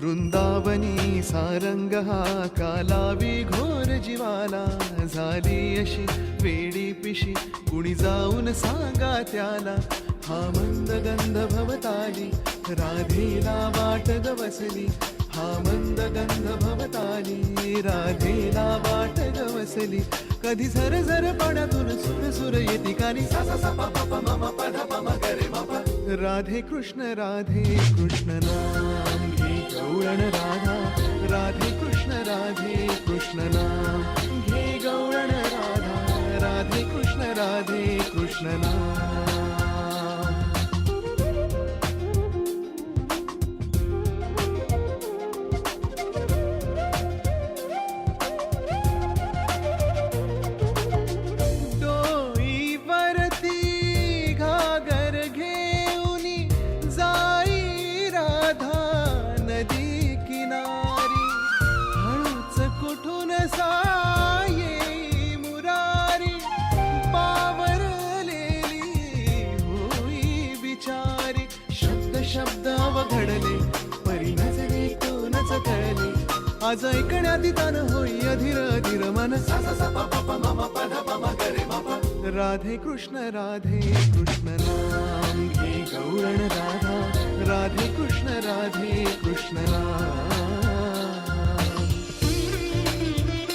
वृंदावनी सारंग हा कालावी घोर जीवाला, झाली अशी वेडी पिशी कुणी जाऊन सांगा त्याला. हा मंद गंध भवताली राधेला वाट गवसली, हा मंद गंध भवताली राधेला वाट गवसली. कधी झर झर पाण्यातून सुर सुर येती कानी, सा सा सा पा पा पा मा मा पा धा पा मा ग रे मा पा. राधे कृष्ण नाम घे गवळण राधा, राधे कृष्ण नाम घे गवळण राधा, राधे कृष्ण नाम. शब्द अवघडले परी नजरे तूनच कळले, आज ऐकण्यात तान होई अधीर अधीर मन, सा सा सा पा पा पा मा मा पा धा पा मा ग रे मा पा. राधे कृष्ण नाम घे गवळण राधा, राधे कृष्ण नाम.